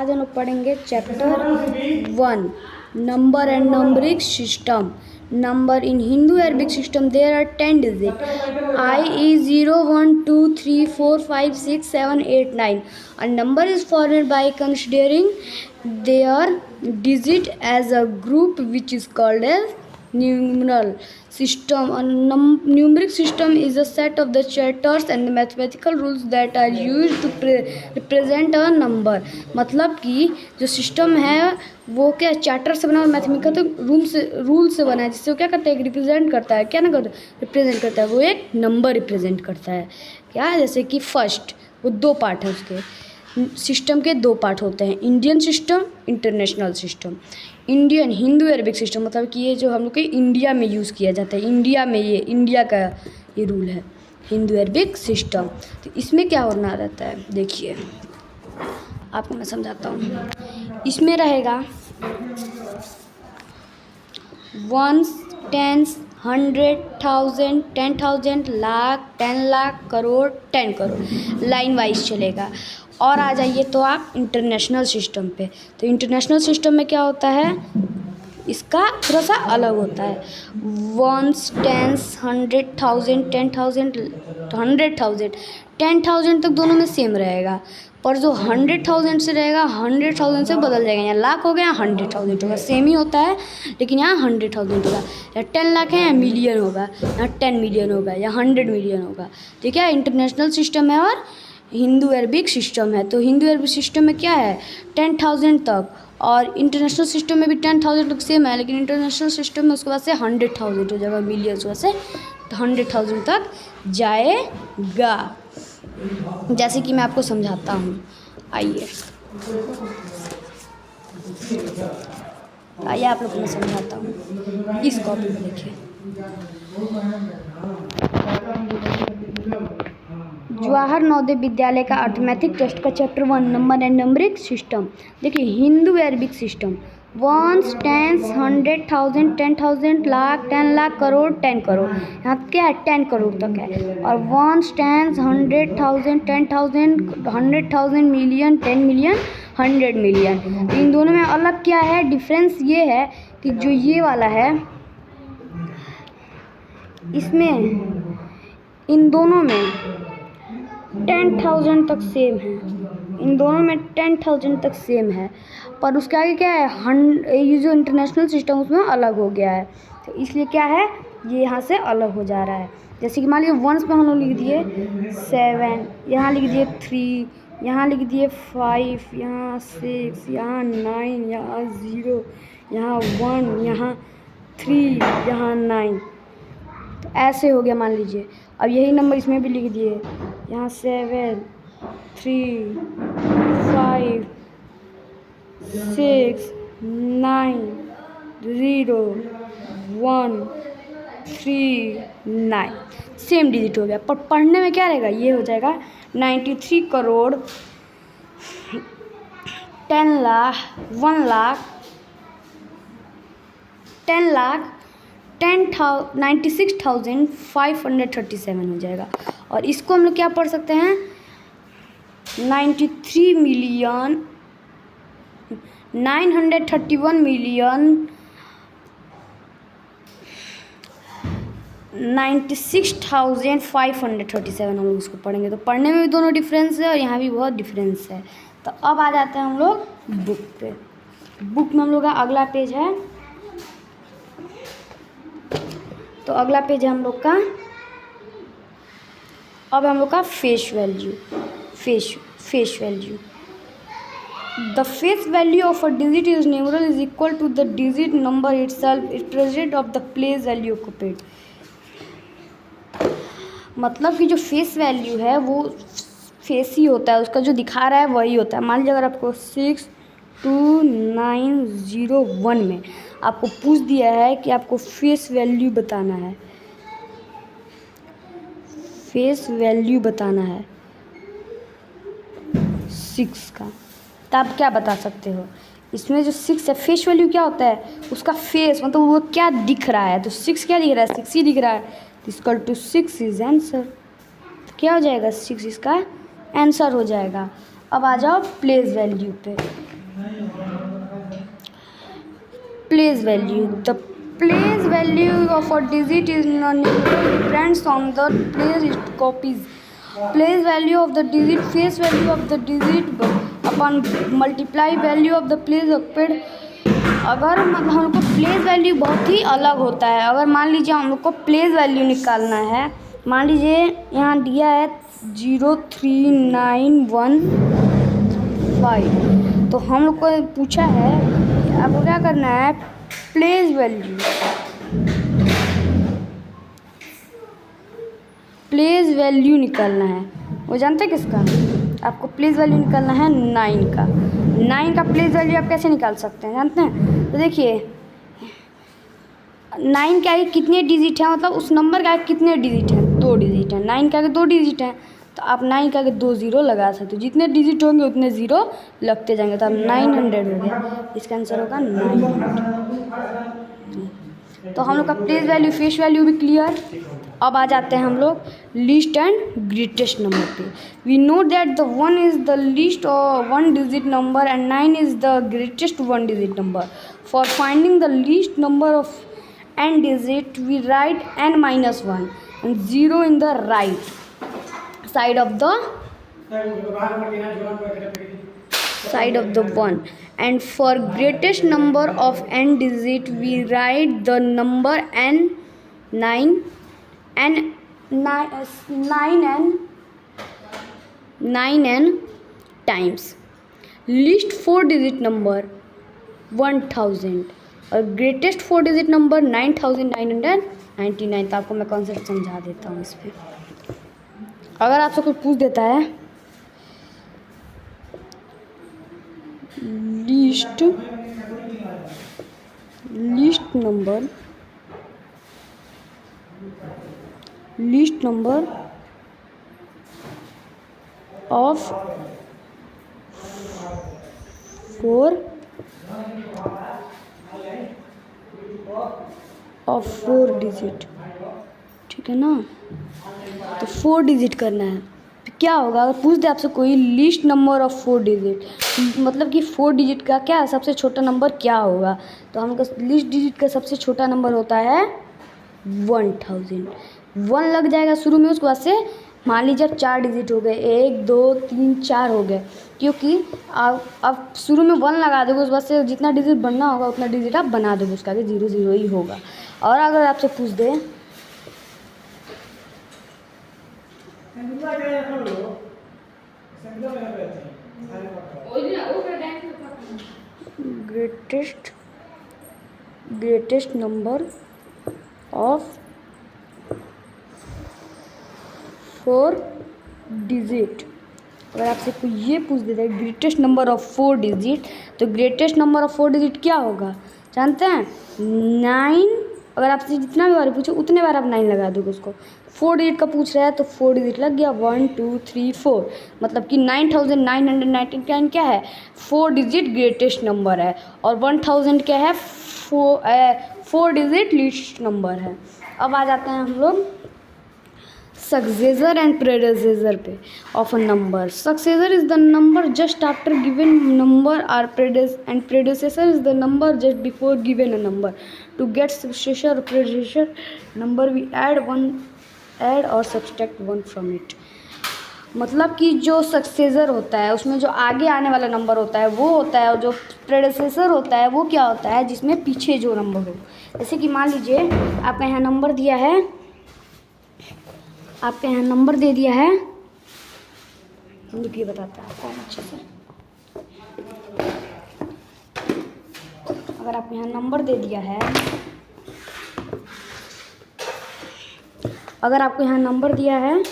आज हम लोग पढ़ेंगे chapter 1 number and numbering system. Number in Hindu-Arabic system there are 10 digits. I is 0, 1, 2, 3, 4, 5, 6, 7, 8, 9. A number is formed by considering their digit as a group which is called as numeral system. A numeric system is a set of the characters and the mathematical rules that are used to represent a number. मतलब कि जो system है वो क्या chapter से बना हुआ mathematical rule से बना है, जिससे वो क्या करता है, रिप्रेजेंट करता है. क्या ना करता है, रिप्रेजेंट करता है. वो एक नंबर रिप्रेजेंट करता है. क्या, जैसे कि फर्स्ट, वो दो पार्ट है उसके. सिस्टम के दो पार्ट होते हैं, Indian system, international system. Indian Hindu Arabic system मतलब कि ये जो हम लोग के इंडिया में यूज़ किया जाता है, इंडिया में, ये इंडिया का ये रूल है हिंदू अरबिक सिस्टम. तो इसमें क्या होना रहता है, देखिए आपको मैं समझाता हूँ. इसमें रहेगा 1, 10, 100, 1000, 10,000, लाख, 10 लाख, करोड़, 10 करोड़, लाइन वाइज चलेगा. और आ जाइए तो आप इंटरनेशनल सिस्टम पे. तो इंटरनेशनल सिस्टम में क्या होता है, इसका थोड़ा सा अलग होता है. 1, 10, 100, 1000, 10,000, 100,000, 10,000 तक दोनों में सेम रहेगा. पर जो 100,000 से रहेगा, 100,000 से बदल जाएगा. यहाँ लाख हो गया, 100,000 होगा. सेम ही होता है लेकिन यहाँ 100,000 होगा. या 10 लाख है, या मिलियन होगा. यहाँ 10 मिलियन होगा, या 100 मिलियन होगा. ठीक है, इंटरनेशनल सिस्टम है और हिंदू अरबिक सिस्टम है. तो हिंदू अरबिक सिस्टम में क्या है, 10,000 तक, और इंटरनेशनल सिस्टम में भी 10,000 तक सेम है. लेकिन इंटरनेशनल सिस्टम में उसके बाद से 100,000 हो जाएगा, मिलियन के बाद से 100,000 तक जाएगा. जैसे कि मैं आपको समझाता हूँ. आइए आप लोग को मैं समझाता हूँ. इस कॉपी में देखिए, जवाहर नवोदय विद्यालय का अर्थमेटिक टेस्ट का chapter 1 number and numbering system. देखिए Hindu Arabic system 1, 10, 100, 1000, 10,000, lakh, 10 lakh, crore, 10 crore. यहाँ क्या है, 10 करोड़ तक है. और 1, 10, 100, 1000, 10,000, 100,000, मिलियन, 10 मिलियन, 100 मिलियन. इन दोनों में अलग क्या है, डिफरेंस ये है कि जो ये वाला है, इसमें इन दोनों में 10,000 तक सेम है. इन दोनों में 10,000 तक सेम है. पर उसके आगे क्या है, ये जो इंटरनेशनल सिस्टम उसमें अलग हो गया है. तो इसलिए क्या है, ये यहाँ से अलग हो जा रहा है. जैसे कि मान लीजिए वंस में हम लोग लिख दिए 7, यहाँ लिख दिए 3, यहाँ लिख दिए 5, यहाँ 6, यहाँ 9, यहाँ 0, यहाँ 1, यहाँ 3, यहाँ 9. तो ऐसे हो गया मान लीजिए. अब यही नंबर इसमें भी लिख दिए, यहाँ 7, 3, 5, 6, 9, 0, 1, 3, 9. सेम डिजिट हो गया. पर पढ़ने में क्या रहेगा, ये हो जाएगा 93 करोड़ 10 लाख 1 लाख 10 लाख 96,537 हो जाएगा. और इसको हम लोग क्या पढ़ सकते हैं, 93 मिलियन 931 मिलियन 96,537 हम लोग इसको पढ़ेंगे. तो पढ़ने में भी दोनों डिफरेंस है और यहाँ भी बहुत डिफरेंस है. तो अब आ जाते हैं हम लोग बुक पे. बुक में हम लोग का अगला पेज है. तो अगला पेज है हम लोग का, अब हम लोग का face value. Face value, the face value of a digit is numeral is equal to the digit number itself is present of the place value occupied. मतलब कि जो फेस वैल्यू है वो फेस ही होता है, उसका जो दिखा रहा है वही होता है. मान लीजिए अगर आपको 62901 में आपको पूछ दिया है कि आपको फेस वैल्यू बताना है, फेस वैल्यू बताना है 6 का, तो आप क्या बता सकते हो. इसमें जो 6 है, फेस वैल्यू क्या होता है, उसका फेस मतलब वो क्या दिख रहा है. तो 6 क्या दिख रहा है, 6 ही दिख रहा है. Equal to 6 is answer. तो क्या हो जाएगा, 6 इसका आंसर हो जाएगा. अब आ जाओ प्लेस वैल्यू पे. place value. The place value of a digit is depends on the place it copies. Place value of the digit, face value of the digit upon multiply value of the place occupied. अगर हम को place value बहुत ही अलग होता है. अगर मान लीजिए हम लोग को प्लेस वैल्यू निकालना है, मान लीजिए यहाँ दिया है 03915, तो हम लोग को पूछा है आपको क्या करना है, प्लेस वैल्यू निकालना है. वो जानते हैं किसका? आपको प्लेस वैल्यू निकालना है 9 का. 9 का प्लेस वैल्यू आप कैसे निकाल सकते हैं जानते हैं? तो देखिए 9 के आगे कितने डिजिट हैं, मतलब उस नंबर के आगे कितने डिजिट हैं, 2 डिजिट हैं. 9 के आगे 2 डिजिट हैं, तो आप 9 के आगे 2 ज़ीरो लगा सकते हो. जितने डिजिट होंगे उतने ज़ीरो लगते जाएंगे, तो अब 900 हो गया. इसका आंसर होगा 900. तो हम लोग का प्लेस वैल्यू, फेस वैल्यू भी क्लियर. अब आ जाते हैं हम लोग लीस्ट एंड ग्रेटेस्ट नंबर पे. We know that the 1 is the least और 1 digit number and 9 is the greatest 1 digit number. For finding the least number of n digit, we write n minus 1 and 0 in the right side of the 1. And for greatest number of n digit, we write the number n 9 times. Least 4 digit number 1000 और greatest 4 digit number 9999. तो आपको मैं concept समझा देता हूँ इस पर. अगर आपसे कोई पूछ देता है लीस्ट नंबर ऑफ 4 डिजिट, ठीक है ना. तो 4 डिजिट करना है. तो क्या होगा अगर पूछ दे आपसे कोई लीस्ट नंबर ऑफ 4 डिजिट, मतलब कि 4 डिजिट का क्या सबसे छोटा नंबर क्या होगा, तो हमको लीस्ट डिजिट का सबसे छोटा नंबर होता है 1000. 1 लग जाएगा शुरू में, उसके बाद से मान लीजिए अब 4 डिजिट हो गए, 1 2 3 4 हो गए, क्योंकि अब शुरू में 1 लगा दोगे, उस बाद से जितना डिजिट बनना होगा उतना डिजिट आप बना दोगे, उसका आगे 0 0 ही होगा. और अगर आपसे पूछ दे ग्रेटेस्ट नंबर ऑफ 4 डिजिट, अगर आपसे कोई ये पूछ देता है ग्रेटेस्ट नंबर ऑफ 4 डिजिट, तो ग्रेटेस्ट नंबर ऑफ 4 डिजिट क्या होगा जानते हैं? 9. अगर आपसे जितना भी बार पूछो उतने बार आप 9 लगा दोगे उसको. 4 डिजिट का पूछ रहा है तो 4 डिजिट लग गया, 1 2 3 4, मतलब कि 9999 क्या है, 4 डिजिट ग्रेटेस्ट नंबर है, और 1000 क्या है, 4 डिजिट लीस्ट नंबर है. अब आ जाते हैं हम लोग सक्सेसर एंड प्रेडेसेसर पे of a number. Successor is the number just after given number और predecessor is the number just before given a number. To get successor or predecessor number we add or subtract 1 from it. मतलब कि जो successor होता है उसमें जो आगे आने वाला नंबर होता है वो होता है, और जो प्रेडेसेसर होता है वो क्या होता है, जिसमें पीछे जो नंबर हो. जैसे कि मान लीजिए आपका यहाँ नंबर दिया है, आपके यहाँ नंबर दे दिया है, रुकिए बताता है आपको अच्छे से. अगर आपके यहाँ नंबर दे दिया है, अगर आपको यहाँ नंबर दिया है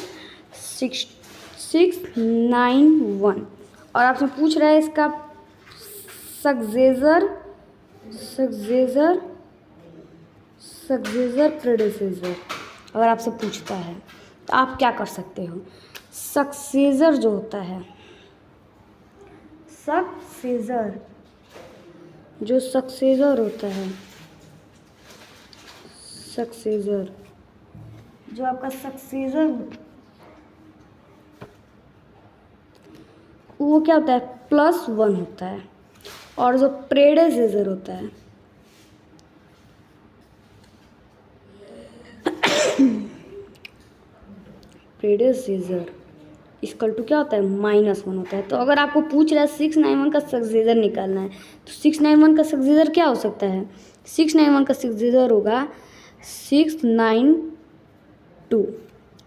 6691 और आपसे पूछ रहा है इसका सक्सेसर प्रेडेसेसर, अगर आपसे पूछता है तो आप क्या कर सकते हो? सक्सेसर जो होता है, सक्सेसर होता है, सक्सेसर जो आपका सक्सेसर वो क्या होता है, +1 होता है. और जो प्रेडेसेसर होता है प्रेडेसेसर इसकल टू क्या होता है -1 होता है। तो अगर आपको पूछ रहा है 691 का सक्सेसर निकालना है तो 691 का सक्सेसर क्या हो सकता है? 691 का सक्सेसर होगा 692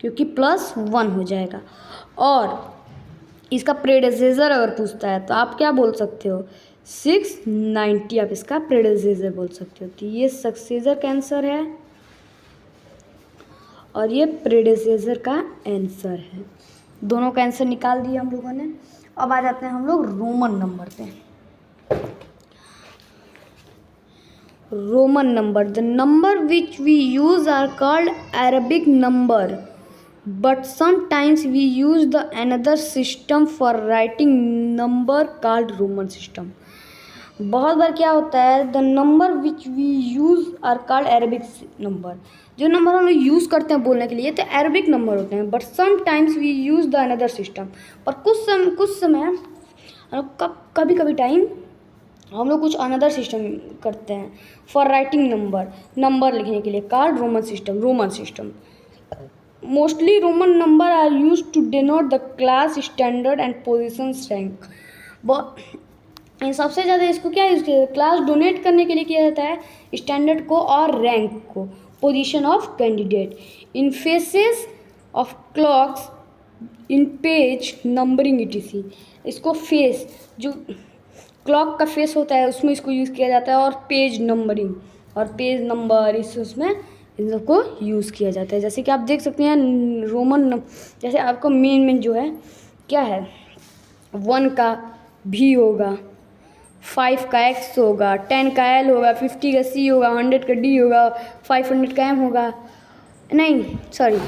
क्योंकि +1 हो जाएगा। और इसका प्रेडेसेसर अगर पूछता है तो आप क्या बोल सकते हो? 690 आप इसका प्रेडेसेसर बोल सकते हो। तो ये सक्सेसर का आंसर है और ये प्रेडेसेसर का आंसर है। दोनों का आंसर निकाल दिया हम लोगों ने। अब आ जाते हैं हम लोग रोमन नंबर पे। Roman number, the number which we use are called Arabic number but sometimes we use the another system for writing number called Roman system. बहुत बार क्या होता है, the number which we use are called Arabic number. जो number हम लोग use करते हैं बोलने के लिए तो अरेबिक नंबर होते हैं। But sometimes we use the another system, पर कुछ समय कभी कभी टाइम हम लोग कुछ अनदर सिस्टम करते हैं फॉर राइटिंग नंबर लिखने के लिए, called Roman system. Mostly Roman number are use to denote the class standard and position rank. सबसे ज़्यादा इसको क्या यूज़ किया जाता है? क्लास डोनेट करने के लिए किया जाता है, स्टैंडर्ड को और रैंक को, position of candidate, in faces of clocks, in page numbering etc। इसको फेस, जो क्लॉक का फेस होता है उसमें इसको यूज़ किया जाता है, और पेज नंबरिंग और पेज नंबर उसमें इन सबको यूज़ किया जाता है। जैसे कि आप देख सकते हैं जैसे आपको मेन जो है क्या है, 1 का भी होगा, 5 का X होगा, 10 का L होगा, 50 का C होगा, 100 का D होगा, 500 का M होगा, नहीं सॉरी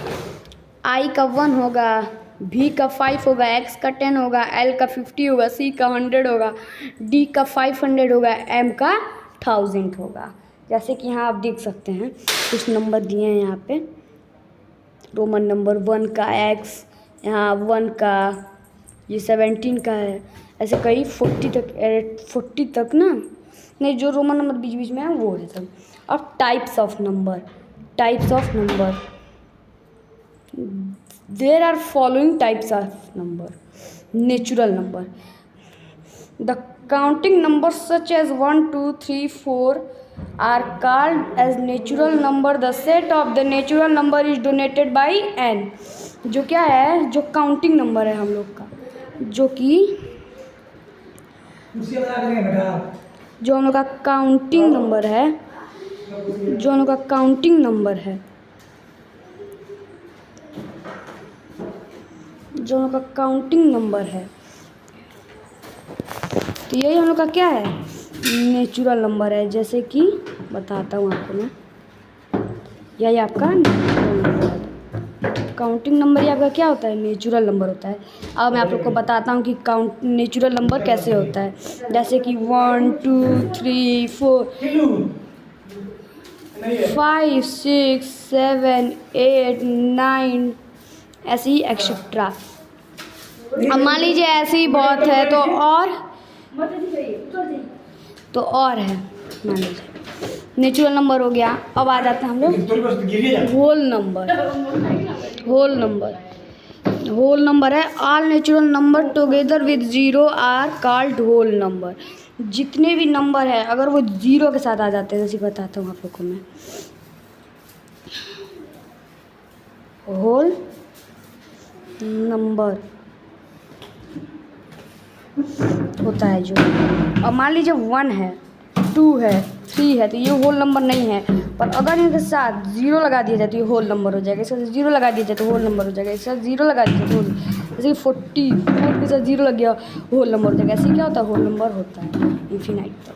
I का 1 होगा, V का 5 होगा, X का 10 होगा, L का 50 होगा, C का 100 होगा, D का 500 होगा, M का 1000 होगा। जैसे कि यहाँ आप देख सकते हैं कुछ नंबर दिए हैं यहाँ पे, रोमन नंबर 1 का X, यहाँ 1 का, ये 17 का है, ऐसे कई 40 तक ना, नहीं जो रोमन नंबर बीच बीच में है वो है सब। अब types of number there are following types of number. Natural number, the counting number such as 1 2 3 4 are called as natural number. The set of the natural number is donated by n। जो क्या है, जो counting number है हम लोग का, जो हम लोग का काउंटिंग नंबर है, तो यही हम लोग का क्या है, नेचुरल नंबर है। जैसे कि बताता हूँ आपको मैं, यही आपका नेचुरल नंबर है। काउंटिंग नंबर ही आपका क्या होता है, नेचुरल नंबर होता है। अब मैं आप लोग को बताता हूँ कि नेचुरल नंबर कैसे होता है। जैसे कि 1 2 3 4 5 6 7 8 9 ऐसे ही एक्सेट्रा। अब मान लीजिए ऐसे ही बहुत है तो और है, मान लीजिए नेचुरल नंबर हो गया। अब आ जाते हैं हम लोग होल नंबर है, all natural number together with 0 are called whole number. जितने भी नंबर है अगर वो 0 के साथ आ जाते हैं, जैसे बताता हूँ आप लोग को मैं, होल नंबर होता है जो। अब मान लीजिए 1 है, 2 है, 3 है, तो ये होल नंबर नहीं है। पर अगर इनके साथ 0 लगा दिया जाए तो ये होल नंबर हो जाएगा, इसके साथ 0 लगा दिया जाए तो होल नंबर हो जाएगा, इसके साथ 0 लगा दिया तो जैसे 44 के साथ 0 लग गया होल नंबर हो जाएगा। ऐसे क्या होता है, होल नंबर होता है इन्फिनाइट तक।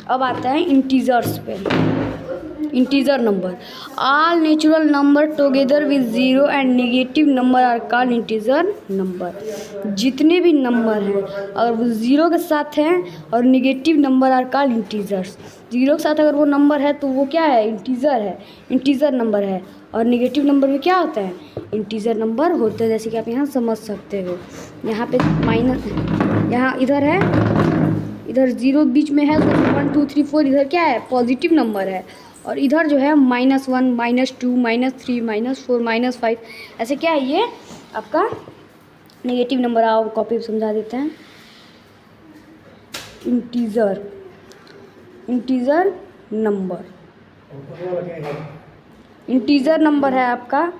अब आता है इंटीजर्स पे, integer number, all natural number together with 0 and negative number are called integer number. जितने भी नंबर हैं अगर वो 0 के साथ हैं और negative number are called integers. 0 के साथ अगर वो नंबर है तो वो क्या है, इंटीजर नंबर है। और नेगेटिव नंबर में क्या होता है, इंटीजर नंबर होते हैं। जैसे कि आप यहाँ समझ सकते हो, यहाँ पे माइनस, यहाँ इधर है इधर 0 बीच में है तो 1 2 3 4 इधर क्या है, पॉजिटिव नंबर है। और इधर जो है -1 -2 -3 -4 -5 ऐसे क्या है, ये आपका नेगेटिव नंबर। आओ कॉपी पे समझा देते हैं। इंटीजर नंबर, इंटीजर नंबर है आपका,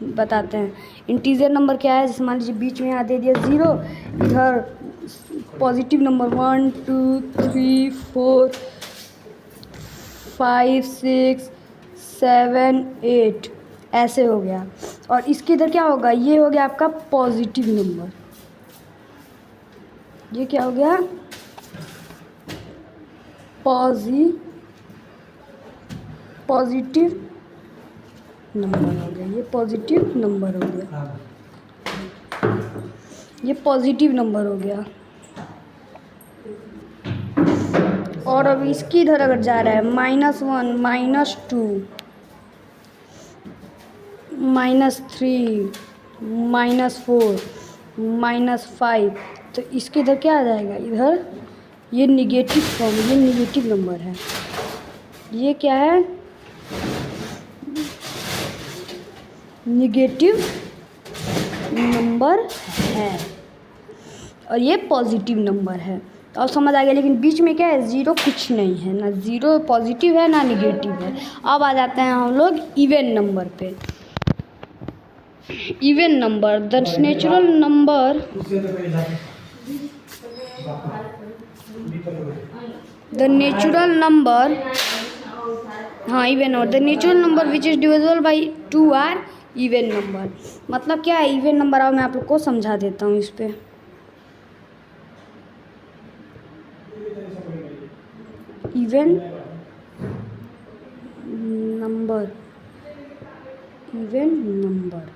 बताते हैं। इंटीजर नंबर क्या है, जैसे मान लीजिए बीच में यहाँ दे दिया 0, इधर पॉजिटिव नंबर 1 2 3 4 5 6 7 8 ऐसे हो गया। और इसके इधर क्या होगा, ये हो गया आपका पॉजिटिव नंबर। ये क्या हो गया, पॉजिटिव नंबर हो गया। ये पॉजिटिव नंबर हो गया, ये पॉजिटिव नंबर हो गया। और अब इसकी इधर अगर जा रहा है -1 -2 -3 -4 -5 तो इसके इधर क्या आ जाएगा, इधर ये निगेटिव फॉर्म, ये निगेटिव नंबर है। ये क्या है, निगेटिव नंबर है और ये पॉजिटिव नंबर है। तो अब समझ आ गया। लेकिन बीच में क्या है, 0 कुछ नहीं है, ना 0 पॉजिटिव है ना निगेटिव है। अब आ जाते हैं हम लोग इवन नंबर पे। Even number, the natural number, the natural number, हाँ even number, the natural number which is divisible by 2 are even number. मतलब क्या है इवन नंबर, आओ मैं आप लोग को समझा देता हूँ इस पे। इवन नंबर, इवन नंबर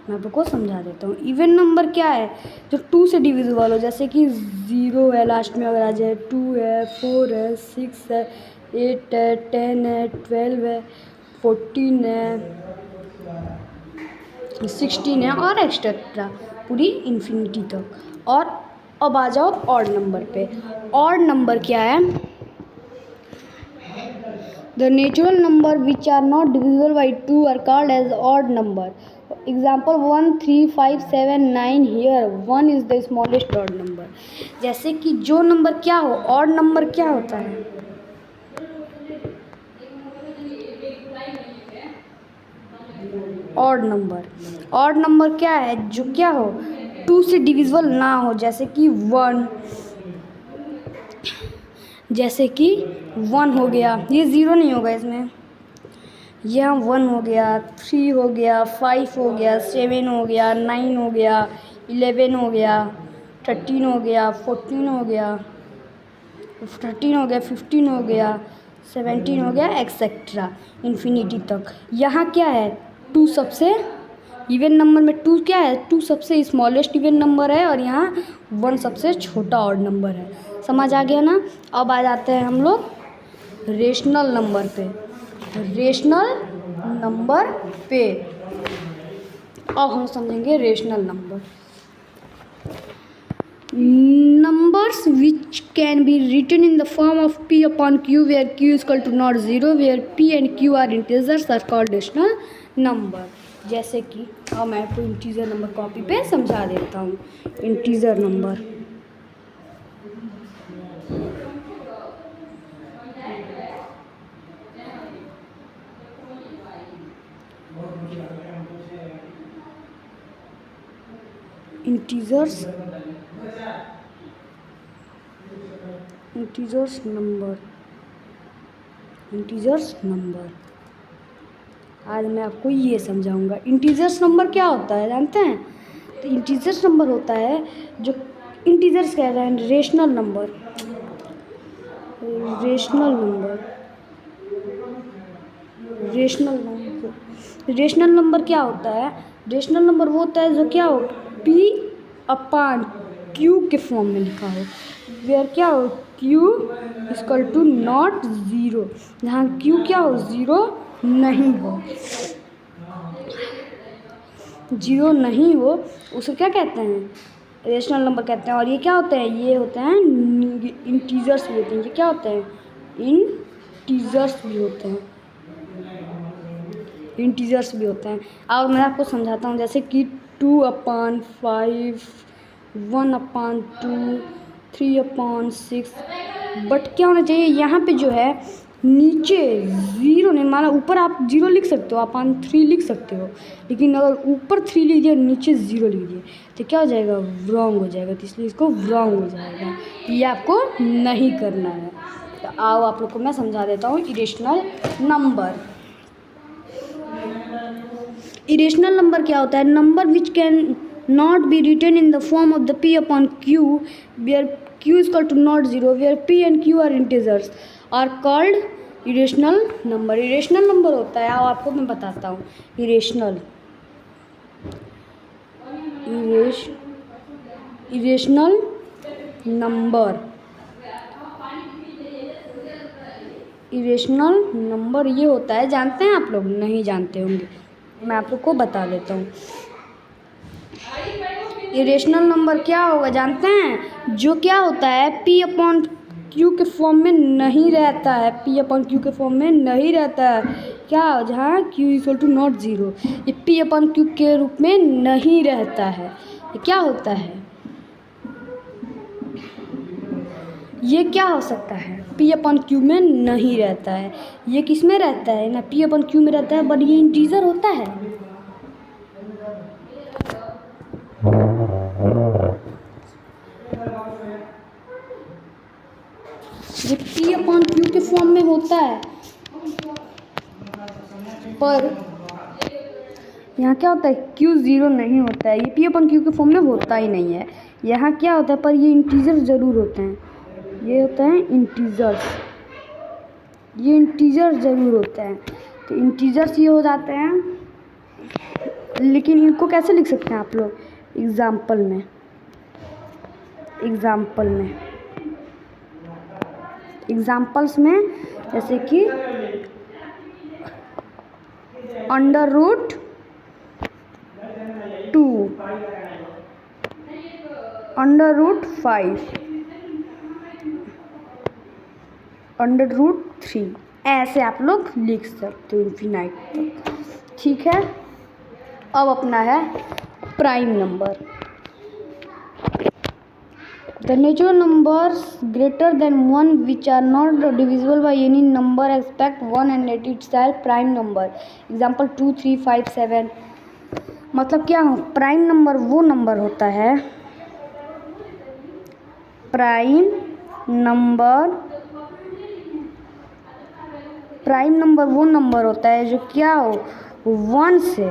मैं आपको समझा देता हूँ। इवन नंबर क्या है, जो 2 से डिविजिबल हो, जैसे कि 0 है लास्ट में अगर आ जाए, 2 है, 4 है, 6 है, 8 है, 10 है, 12 है, 14 है, 16 है और एक्सेट्रा पूरी इन्फिनिटी तक। और अब आ जाओ ऑड नंबर पे। ऑड नंबर क्या है, the natural number which are not divisible by 2 are called as odd number. Example 1 3 5 7 9 here 1 is the smallest odd number. जैसे कि जो नंबर क्या हो, ऑड नंबर क्या होता है, ऑड नंबर क्या है, जो क्या हो 2 से डिविजिबल ना हो। जैसे कि 1, जैसे कि 1 हो गया, ये 0 नहीं होगा इसमें, यहाँ 1 हो गया, 3 हो गया, 5 हो गया, 7 हो गया, 9 हो गया, 11 हो गया, 13 हो गया, 14 हो गया, 13 हो गया, 15 हो गया, 17 हो गया, एक्सेट्रा इन्फिनिटी तक। यहाँ क्या है, 2 सबसे इवन नंबर में 2 क्या है, 2 सबसे स्मॉलेस्ट इवन नंबर है और यहाँ 1 सबसे छोटा ऑड नंबर है। समझ आ गया ना। अब आ जाते हैं हम लोग रेशनल नंबर पे। रेशनल नंबर पे अब हम समझेंगे rational number. Numbers which can be written in the form of p upon q where q is equal to not 0 where p and q are integers are called rational number। जैसे कि अब मैं आपको integer number copy पे समझा देता हूँ। Integer number, integers number आज मैं आपको ये समझाऊंगा। इंटीजर्स नंबर क्या होता है जानते हैं, तो इंटीजर्स नंबर होता है जो इंटीजर्स कह रहे हैं, रेशनल नंबर क्या होता है, रेशनल नंबर वो होता है जो क्या हो p अपान q के फॉर्म में लिखा हो, वेयर क्या हो q इक्वल टू नॉट 0, जहाँ q क्या हो 0 नहीं हो, उसे क्या कहते हैं रेशनल नंबर कहते हैं। और ये क्या होते हैं, ये होते हैं इंटीजर्स भी होते हैं। ये क्या होते हैं, इंटीजर्स भी होते हैं, इंटीजर्स भी होते हैं। अब मैं आपको समझाता हूँ, जैसे कि 2/5, 1/2, 3/6। बट क्या होना चाहिए यहाँ पे जो है नीचे ज़ीरो नहीं, माना ऊपर आप 0 लिख सकते हो, आप 3 लिख सकते हो, लेकिन अगर ऊपर 3 लिख दिया नीचे 0 लिख दिए तो क्या हो जाएगा, रॉन्ग हो जाएगा। तो इसलिए इसको रॉन्ग हो जाएगा, ये आपको नहीं करना है। तो आओ आप लोग को मैं समझा देता हूँ इरेशनल नंबर। इरेशनल नंबर क्या होता है, number which can not be written in the form of the p upon q where q is equal to not zero, where p and q are integers are called irrational number. Irrational number होता है, आओ आपको मैं बताता हूँ। Irrational number, irrational number ये होता है, जानते हैं आप लोग, नहीं जानते होंगे, मैं आप लोग को बता देता हूँ। इरेशनल नंबर क्या होगा जानते हैं, जो क्या होता है p अपॉन q के फॉर्म में नहीं रहता है, p अपॉन q के फॉर्म में नहीं रहता है। क्या, जहाँ q equal to not zero, ये p अपॉन q के रूप में नहीं रहता है। ये क्या होता है, ये क्या हो सकता है, p अपॉन q में नहीं रहता है। ये किस में रहता है ना, p अपॉन q में रहता है, बट ये इंटीजर होता है। ये p अपॉन q के फॉर्म में होता है, पर यहाँ क्या होता है, q 0 नहीं होता है, ये p अपॉन q के फॉर्म में होता ही नहीं है। यहाँ क्या होता है, पर ये इंटीजर ज़रूर होते हैं, ये होते हैं इंटीजर्स, ये इंटीजर ज़रूर होते हैं। तो इंटीजर्स ये हो जाते हैं, लेकिन इनको कैसे लिख सकते हैं आप लोग, एग्जाम्पल में एग्जाम्पल्स में, जैसे कि under root 2, under root 5, under root 3, ऐसे आप लोग लिख सकते हो इन्फिनाइट तक। ठीक है, अब अपना है prime number. The natural numbers greater than 1 which are not divisible by any number expect 1 and it itself prime number. Example 2, 3, 5, 7। मतलब क्या, प्राइम नंबर वो नंबर होता है, प्राइम नंबर वो नंबर होता है जो क्या हो, 1 से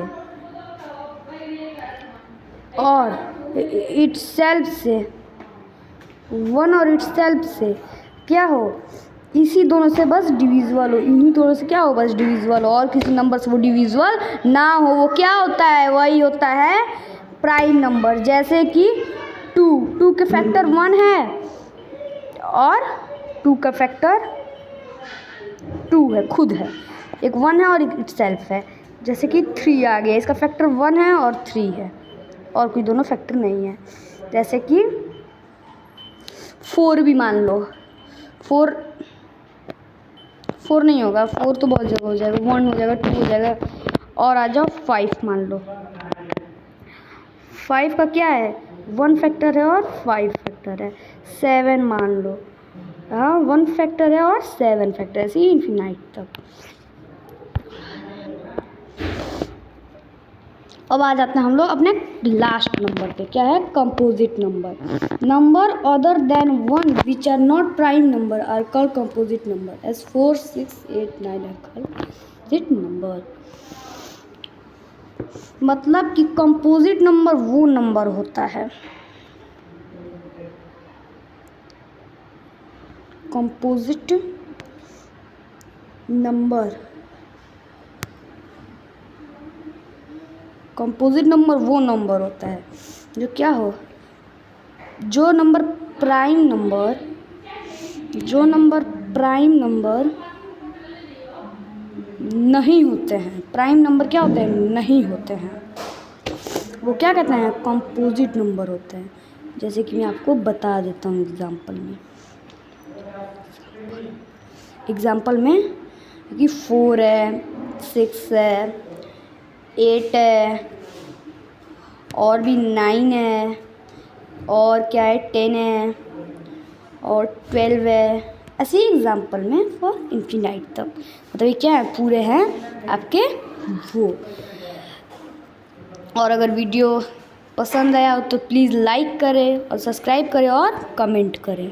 और इटसेल्फ से, 1 और इटसेल्फ से क्या हो, इसी दोनों से बस डिविजिबल हो, इन्हीं दोनों से क्या हो, बस डिविजिबल हो, और किसी नंबर से वो डिविजिबल ना हो, वो क्या होता है, वही होता है प्राइम नंबर। जैसे कि 2 के फैक्टर 1 है और 2 का फैक्टर 2 है, खुद है, एक 1 है और एक इटसेल्फ है। जैसे कि 3 आ गया, इसका फैक्टर 1 है और 3 है, और कोई दोनों फैक्टर नहीं है। जैसे कि 4 भी मान लो, 4 नहीं होगा, 4 तो बहुत जगह हो जाएगा, 1 हो जाएगा, 2 हो जाएगा, और आ जाओ 5 मान लो। 5 का क्या है, 1 फैक्टर है और 5 फैक्टर है। 7 मान लो, हाँ 1 फैक्टर है और 7 फैक्टर, ऐसे ही इन्फिनाइट तक। अब आ जाते हैं हम लोग अपने लास्ट नंबर पे, क्या है, composite number. Number other than 1 which are not prime number are called composite number, as 4, 6, 8, 9 are called composite number. मतलब कि कंपोजिट नंबर वो नंबर होता है, कंपोजिट नंबर वो नंबर होता है जो क्या हो, जो नंबर प्राइम नंबर नहीं होते हैं। प्राइम नंबर क्या होते हैं, नहीं होते हैं, वो क्या कहते हैं, कंपोजिट नंबर होते हैं। जैसे कि मैं आपको बता देता हूँ एग्जाम्पल में कि 4 है, 6 है, 8 है, और भी 9 है, और क्या है 10 है, और 12 है। ऐसे ही एग्जाम्पल में फॉर इन्फिनाइट तक, मतलब ये क्या है, पूरे हैं आपके वो। और अगर वीडियो पसंद आया हो तो प्लीज़ लाइक करें और सब्सक्राइब करें और कमेंट करें।